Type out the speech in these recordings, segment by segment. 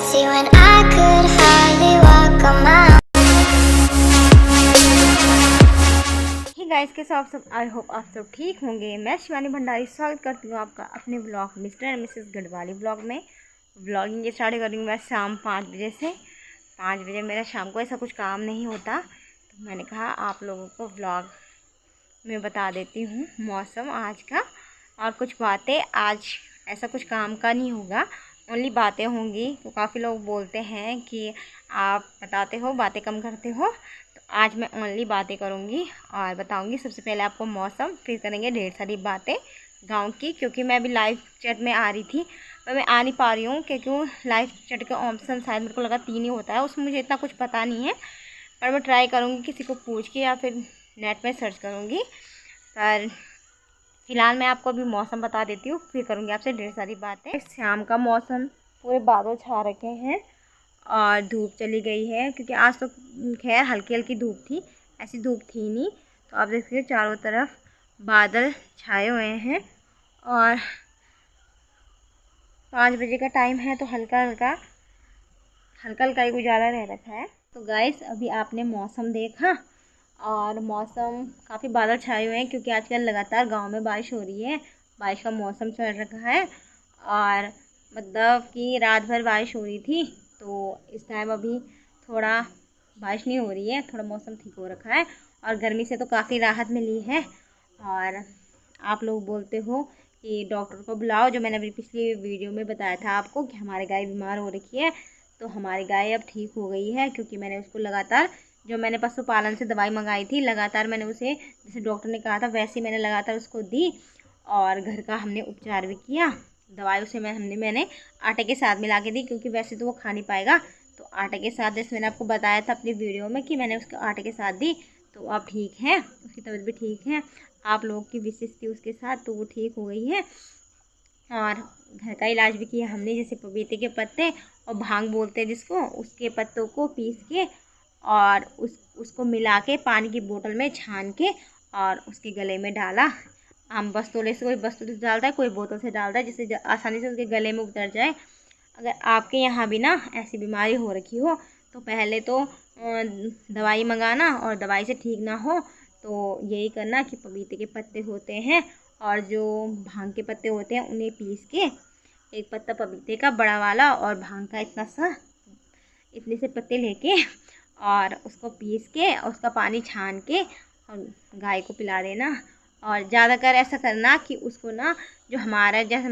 empty when I could hardly walk on my own. Hey guys, कैसे आप सब? I hope आप सब ठीक होंगे। मैं शिवानी भंडारी स्वागत करती हूँ आपका अपने blog mister and Mrs Garhwali blog में। ब्लॉगिंग स्टार्ट करूँगी मैं शाम 5 बजे से। 5 बजे मेरा शाम को ऐसा कुछ काम नहीं होता, तो मैंने कहा आप लोगों को ब्लॉग में बता देती हूँ मौसम आज का और कुछ बातें। आज ऐसा कुछ काम का नहीं होगा, ओनली बातें होंगी। तो काफ़ी लोग बोलते हैं कि आप बताते हो, बातें कम करते हो, तो आज मैं ओनली बातें करूँगी और बताऊँगी। सबसे पहले आपको मौसम, फिर करेंगे ढेर सारी बातें गांव की, क्योंकि मैं अभी लाइव चैट में आ रही थी पर मैं आ नहीं पा रही हूँ क्योंकि लाइव चैट का ऑप्शन शायद मेरे को लगा 3 ही होता है, उसमें मुझे इतना कुछ पता नहीं है। पर मैं ट्राई करूँगी किसी को पूछ के या फिर नेट में सर्च करूँगी। पर फिलहाल मैं आपको अभी मौसम बता देती हूँ, फिर करूँगी आपसे ढेर सारी बातें। शाम का मौसम, पूरे बादल छा रखे हैं और धूप चली गई है, क्योंकि आज तो खैर हल्की हल्की धूप थी, ऐसी धूप थी नहीं। तो आप देखिए चारों तरफ बादल छाए हुए हैं और 5 बजे का टाइम है, तो हल्का हल्का ही उजाला रह रखा है। तो गाइस, अभी आपने मौसम देखा और मौसम काफ़ी बादल छाए हुए हैं, क्योंकि आजकल लगातार गांव में बारिश हो रही है। बारिश का मौसम चल रखा है और मतलब कि रात भर बारिश हो रही थी, तो इस टाइम अभी थोड़ा बारिश नहीं हो रही है, थोड़ा मौसम ठीक हो रखा है और गर्मी से तो काफ़ी राहत मिली है। और आप लोग बोलते हो कि डॉक्टर को बुलाओ, जो मैंने अभी पिछली वीडियो में बताया था आपको कि हमारी गाय बीमार हो रखी है। तो हमारी गाय अब ठीक हो गई है, क्योंकि मैंने उसको लगातार, जो मैंने पशुपालन से दवाई मंगाई थी, लगातार मैंने उसे, जैसे डॉक्टर ने कहा था वैसे ही मैंने लगातार उसको दी और घर का हमने उपचार भी किया। दवाई उसे मैंने आटे के साथ मिला के दी, क्योंकि वैसे तो वो खा नहीं पाएगा। तो आटे के साथ, जैसे मैंने आपको बताया था अपनी वीडियो में कि मैंने उसको आटे के साथ दी, तो अब ठीक है, उसकी तबीयत भी ठीक है। आप लोगों की विशेष थी उसके साथ, तो वो ठीक हो गई है। और घर का इलाज भी किया हमने, जैसे पपीते के पत्ते और भांग बोलते हैं जिसको, उसके पत्तों को पीस के और उसको मिला के पानी की बोतल में छान के और उसके गले में डाला। हम बस्तौले से, कोई बस्तौले से डालता है, कोई बोतल से डालता है, जिससे आसानी से उसके गले में उतर जाए। अगर आपके यहाँ भी ना ऐसी बीमारी हो रखी हो, तो पहले तो दवाई मंगाना, और दवाई से ठीक ना हो तो यही करना कि पपीते के पत्ते होते हैं और जो भांग के पत्ते होते हैं उन्हें पीस के, एक पत्ता पपीते का बड़ा वाला और भांग का इतने से पत्ते लेके और उसको पीस के और उसका पानी छान के और गाय को पिला देना। और ज़्यादातर ऐसा करना कि उसको ना, जो हमारा जैसे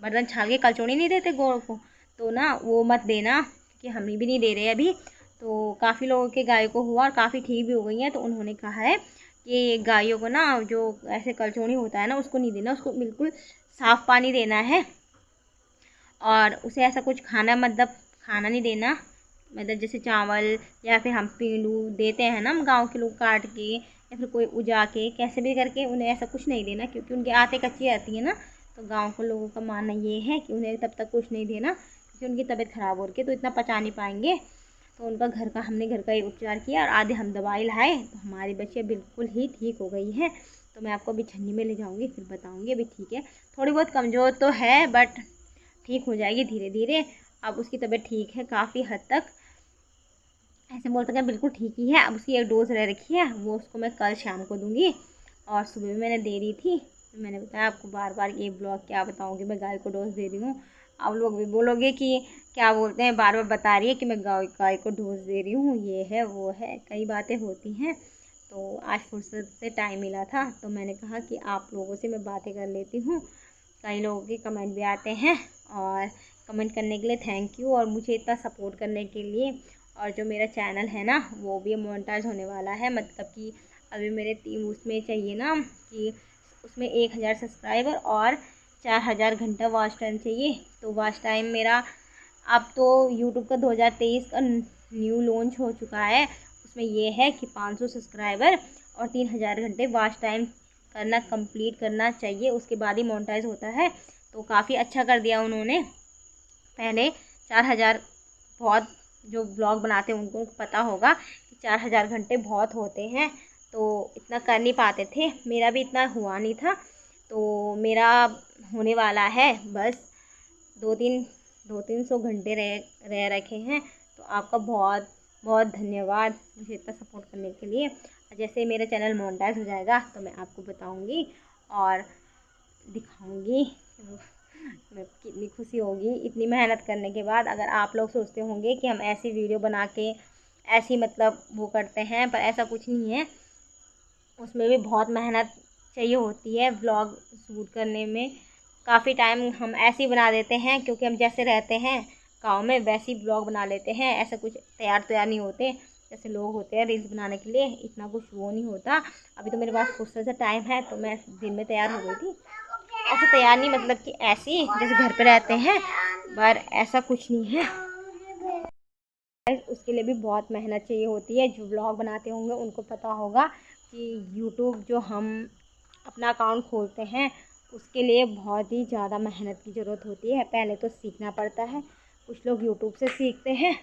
बर्तन छाल के कलचौनी नहीं देते गोड़ को, तो ना वो मत देना, कि हम भी नहीं दे रहे अभी। तो काफ़ी लोगों के गाय को हुआ और काफ़ी ठीक भी हो गई हैं, तो उन्होंने कहा है कि गायों को ना जो ऐसे कलचौनी होता है ना, उसको नहीं देना, उसको बिल्कुल साफ़ पानी देना है। और उसे ऐसा कुछ मतलब खाना नहीं देना, मतलब जैसे चावल या फिर हम पींडू देते हैं ना, हम गांव के लोग काट के या फिर कोई उजा के कैसे भी करके, उन्हें ऐसा कुछ नहीं देना, क्योंकि उनकी आंतें कच्ची रहती है ना। तो गांव के लोगों का मानना ये है कि उन्हें तब तक कुछ नहीं देना, क्योंकि उनकी तबीयत ख़राब हो रही है, तो इतना पचा नहीं पाएंगे। तो उनका हमने घर का ही उपचार किया और आधे हम दवाई लाए, तो हमारी बच्चियाँ बिल्कुल ही ठीक हो गई है। तो मैं आपको अभी छन्नी में ले जाऊँगी, फिर बताऊँगी। अभी ठीक है, थोड़ी बहुत कमज़ोर तो है, बट ठीक हो जाएगी धीरे धीरे। अब उसकी तबीयत ठीक है काफ़ी हद तक, ऐसे बोल सकते हैं बिल्कुल ठीक ही है। अब उसकी एक डोज़ रह रखी है, वो उसको मैं कल शाम को दूंगी और सुबह भी मैंने दे दी थी। तो मैंने बताया आपको बार बार, ये ब्लॉग क्या बताऊँगी, मैं गाय को डोज़ दे रही हूँ। आप लोग भी बोलोगे कि क्या बोलते हैं, बार बार बता रही है कि मैं गाय को डोज़ दे रही हूँ, ये है वो है, कई बातें होती हैं। तो आज फुर्सत से टाइम मिला था, तो मैंने कहा कि आप लोगों से मैं बातें कर लेती हूँ। कई लोगों के कमेंट भी आते हैं, और कमेंट करने के लिए थैंक यू, और मुझे इतना सपोर्ट करने के लिए। और जो मेरा चैनल है ना, वो भी मोनेटाइज होने वाला है, मतलब कि अभी मेरे उसमें चाहिए ना कि उसमें 1000 सब्सक्राइबर और 4000 घंटा वॉच टाइम चाहिए। तो वॉच टाइम मेरा अब तो यूट्यूब का 2023 का न्यू लॉन्च हो चुका है, उसमें ये है कि 500 सब्सक्राइबर और 3000 घंटे वॉच टाइम करना, कंप्लीट करना चाहिए, उसके बाद ही मोनेटाइज होता है। तो काफ़ी अच्छा कर दिया उन्होंने। पहले 4000, बहुत जो ब्लॉग बनाते हैं उनको पता होगा कि 4000 घंटे बहुत होते हैं, तो इतना कर नहीं पाते थे, मेरा भी इतना हुआ नहीं था। तो मेरा होने वाला है, बस 2-3 200-300 घंटे रह रखे हैं। तो आपका बहुत बहुत धन्यवाद मुझे इतना सपोर्ट करने के लिए। जैसे मेरा चैनल मोनेटाइज हो जाएगा तो मैं आपको बताऊंगी और दिखाऊंगी मैं कितनी खुशी होगी इतनी मेहनत करने के बाद। अगर आप लोग सोचते होंगे कि हम ऐसी वीडियो बना के ऐसी मतलब वो करते हैं, पर ऐसा कुछ नहीं है। उसमें भी बहुत मेहनत चाहिए होती है। व्लॉग शूट करने में काफ़ी टाइम हम ऐसे ही बना देते हैं, क्योंकि हम जैसे रहते हैं गांव में वैसे ही ब्लॉग बना लेते हैं। ऐसा कुछ तैयार नहीं होते जैसे लोग होते हैं रील्स बनाने के लिए, इतना कुछ वो नहीं होता। अभी तो मेरे पास फुर्सत से टाइम है तो मैं दिन में तैयार हो गई थी। ऐसा तैयार नहीं मतलब कि ऐसी जैसे घर पे रहते हैं, पर ऐसा कुछ नहीं है। उसके लिए भी बहुत मेहनत चाहिए होती है। जो ब्लॉग बनाते होंगे उनको पता होगा कि यूट्यूब जो हम अपना अकाउंट खोलते हैं उसके लिए बहुत ही ज़्यादा मेहनत की ज़रूरत होती है। पहले तो सीखना पड़ता है। कुछ लोग यूट्यूब से सीखते हैं,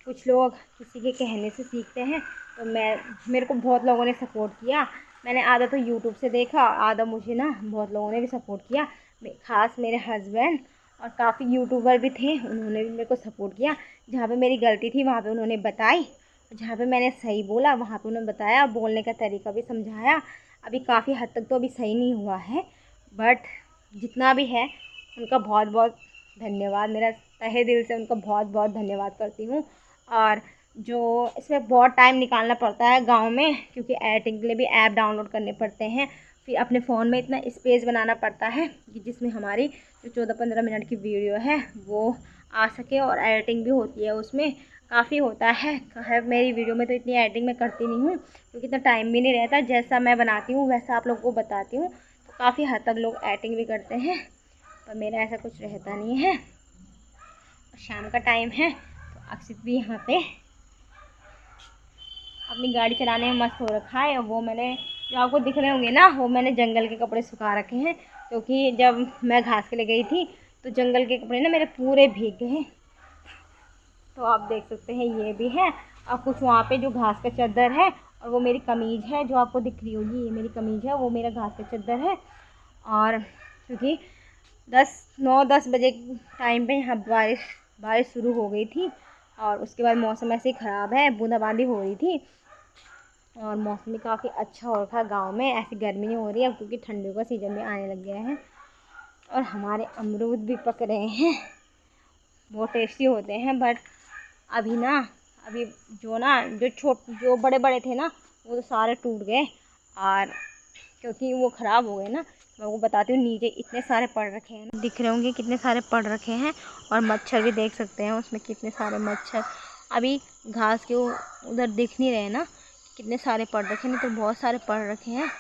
कुछ लोग किसी के कहने से सीखते हैं। तो मेरे को बहुत लोगों ने सपोर्ट किया। मैंने आधा तो यूट्यूब से देखा, आधा मुझे ना बहुत लोगों ने भी सपोर्ट किया। ख़ास मेरे हस्बैंड और काफ़ी यूट्यूबर भी थे, उन्होंने भी मेरे को सपोर्ट किया। जहाँ पे मेरी गलती थी वहाँ पे उन्होंने बताई, जहाँ पे मैंने सही बोला वहाँ पे उन्होंने बताया, बोलने का तरीका भी समझाया। अभी काफ़ी हद तक तो अभी सही नहीं हुआ है, बट जितना भी है उनका बहुत बहुत धन्यवाद। मेरा तहे दिल से उनका बहुत बहुत धन्यवाद करती हूँ। और जो इसमें बहुत टाइम निकालना पड़ता है गांव में, क्योंकि एडिटिंग के लिए भी ऐप डाउनलोड करने पड़ते हैं। फिर अपने फ़ोन में इतना स्पेस बनाना पड़ता है कि जिसमें हमारी जो 14-15 मिनट की वीडियो है वो आ सके, और एडिटिंग भी होती है उसमें काफ़ी होता है। मेरी वीडियो में तो इतनी एडिटिंग मैं करती नहीं हूँ क्योंकि इतना टाइम भी नहीं रहता। जैसा मैं बनाती हूँ वैसा आप लोगों को बताती हूँ। तो काफ़ी हद तक लोग एडिटिंग भी करते हैं, पर मेरा ऐसा कुछ रहता नहीं है। शाम का टाइम है तो अक्षित भी यहाँ पे अपनी गाड़ी चलाने में मस्त हो रखा है। वो मैंने जो आपको दिख रहे होंगे ना, वो मैंने जंगल के कपड़े सुखा रखे हैं, क्योंकि जब मैं घास के लिए गई थी तो जंगल के कपड़े ना मेरे पूरे भीग गए हैं। तो आप देख सकते हैं ये भी है। और कुछ वहाँ पे जो घास का चादर है, और वो मेरी कमीज़ है जो आपको दिख रही होगी, ये मेरी कमीज़ है, वो मेरा घास का चादर है। और क्योंकि 9-10 बजे टाइम पे यहाँ बारिश शुरू हो गई थी, और उसके बाद मौसम ऐसे ही ख़राब है, बूंदाबांदी हो रही थी, और मौसम भी काफ़ी अच्छा हो रखा है गाँव में। ऐसी गर्मी नहीं हो रही है क्योंकि ठंडियों का सीज़न भी आने लग गया है। और हमारे अमरूद भी पक रहे हैं, बहुत टेस्टी होते हैं। बट अभी जो बड़े बड़े थे ना वो तो सारे टूट गए, और क्योंकि वो ख़राब हो गए ना। मैं वो बताती हूँ, नीचे इतने सारे पड़ रखे हैं, दिख रहे होंगे कितने सारे पड़ रखे हैं। और मच्छर भी देख सकते हैं उसमें कितने सारे मच्छर। अभी घास के उधर दिख नहीं रहे ना, कितने सारे पड़ रखे हैं, नहीं तो बहुत सारे पड़ रखे हैं।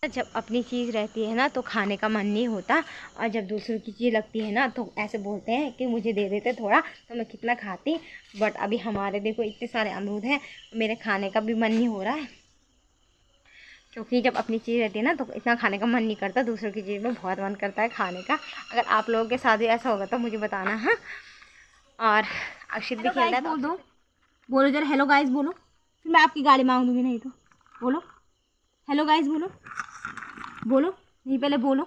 जब अपनी चीज़ रहती है ना तो खाने का मन नहीं होता, और जब दूसरों की चीज़ लगती है ना तो ऐसे बोलते हैं कि मुझे दे देते थोड़ा तो मैं कितना खाती। बट अभी हमारे देखो इतने सारे अमरूद हैं, मेरे खाने का भी मन नहीं हो रहा है, क्योंकि जब अपनी चीज़ रहती है ना तो इतना खाने का मन नहीं करता, दूसरों की चीज़ में बहुत मन करता है खाने का। अगर आप लोगों के साथ भी ऐसा होगा तो मुझे बताना। हाँ, और अक्षित भी खेल रहा है। बोलो जरा हेलो गाइस बोलो, फिर मैं आपकी गाड़ी मांग दूँगी। नहीं तो बोलो हेलो गाइस बोलो नहीं, पहले बोलो।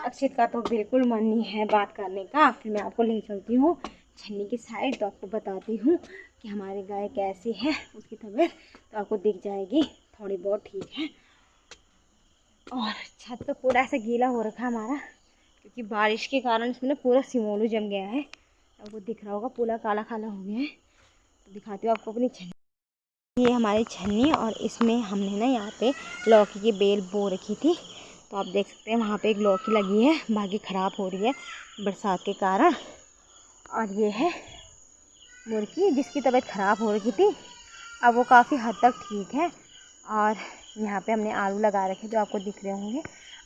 अक्षित का तो बिल्कुल मन नहीं है बात करने का। फिर मैं आपको ले चलती हूँ छन्नी की साइड, तो आपको बताती हूँ कि हमारी गाय कैसी है, उसकी तबीयत तो आपको दिख जाएगी, थोड़ी बहुत ठीक है। और छत तो पूरा ऐसा गीला हो रखा है हमारा, क्योंकि बारिश के कारण इसमें पूरा सिमोलू जम गया है। आपको दिख रहा होगा पूरा काला काला हो गया है। तो दिखाती हूँ आपको अपनी छन्नी। ये हमारी छन्नी, और इसमें हमने ना यहाँ पे लौकी की बेल बो रखी थी। तो आप देख सकते हैं वहाँ पे एक लौकी लगी है, बाकी ख़राब हो रही है बरसात के कारण। और ये है मुर्गी जिसकी तबीयत ख़राब हो रही थी, अब वो काफ़ी हद तक ठीक है। और यहाँ पे हमने आलू लगा रखे जो आपको दिख रहे होंगे।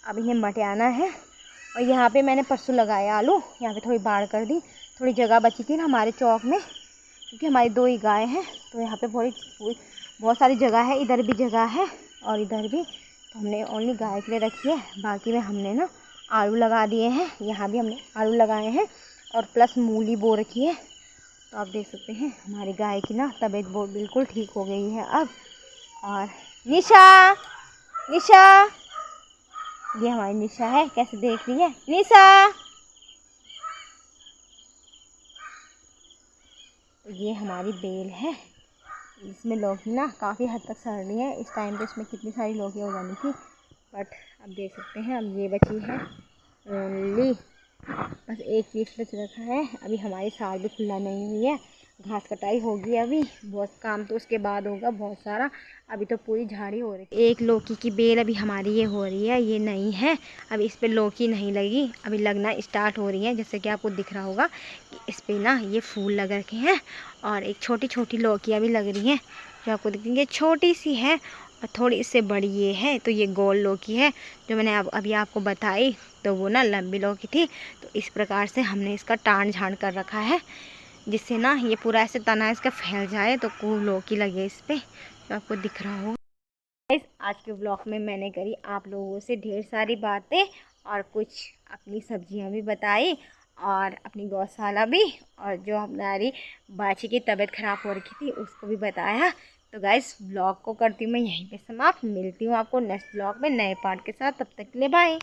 अब इन्हें मटियाना है। और यहाँ पे मैंने परसों लगाया आलू, यहाँ पे थोड़ी बाढ़ कर दी, थोड़ी जगह बची थी ना हमारे चौक में, क्योंकि हमारी 2 ही गाय हैं। तो यहाँ पे बहुत सारी जगह है, इधर भी जगह है और इधर भी। तो हमने ओनली गाय के लिए रखी है, बाकी में हमने ना आलू लगा दिए हैं। यहाँ भी हमने आलू लगाए हैं और प्लस मूली बो रखी है। तो आप देख सकते हैं हमारी गाय की ना तबीयत बिल्कुल ठीक हो गई है अब। और निशा ये हमारी निशा है, कैसे देख रही है निशा। तो ये हमारी बेल है, इसमें लौकी ना काफ़ी हद तक सड़ रही है। इस टाइम पे इसमें कितनी सारी लौकी हो जानी थी, बट अब देख सकते हैं अब ये बची है ओनली, बस एक पीस बच रखा है। अभी हमारी साग भी खुला नहीं हुई है, घास कटाई होगी अभी, बहुत काम तो उसके बाद होगा बहुत सारा। अभी तो पूरी झाड़ी हो रही है। एक लौकी की बेल अभी हमारी ये हो रही है, ये नहीं है, अभी इस पे लौकी नहीं लगी, अभी लगना स्टार्ट हो रही है। जैसे कि आपको दिख रहा होगा कि इस पे ना ये फूल लग रखे हैं और एक छोटी छोटी लौकियाँ भी लग रही हैं जो आपको दिखेंगे, छोटी सी है और थोड़ी इससे बड़ी ये है। तो ये गोल लौकी है जो मैंने अभी आपको बताई, तो वो ना लंबी लौकी थी। तो इस प्रकार से हमने इसका टाण झाड़ कर रखा है, जिससे ना ये पूरा ऐसे तना इसका फैल जाए तो खूब लौकी लगे इस पर, जो आपको दिख रहा होगा। आज के ब्लॉग में मैंने करी आप लोगों से ढेर सारी बातें और कुछ अपनी सब्जियां भी बताई और अपनी गौशाला भी, और जो हमारी बाछी की तबीयत ख़राब हो रखी थी उसको भी बताया। तो गाइस ब्लॉग को करती हूँ मैं यहीं पे समाप्त, मिलती हूँ आपको नेक्स्ट ब्लॉग में नए पार्ट के साथ, तब तक के लिए बाय।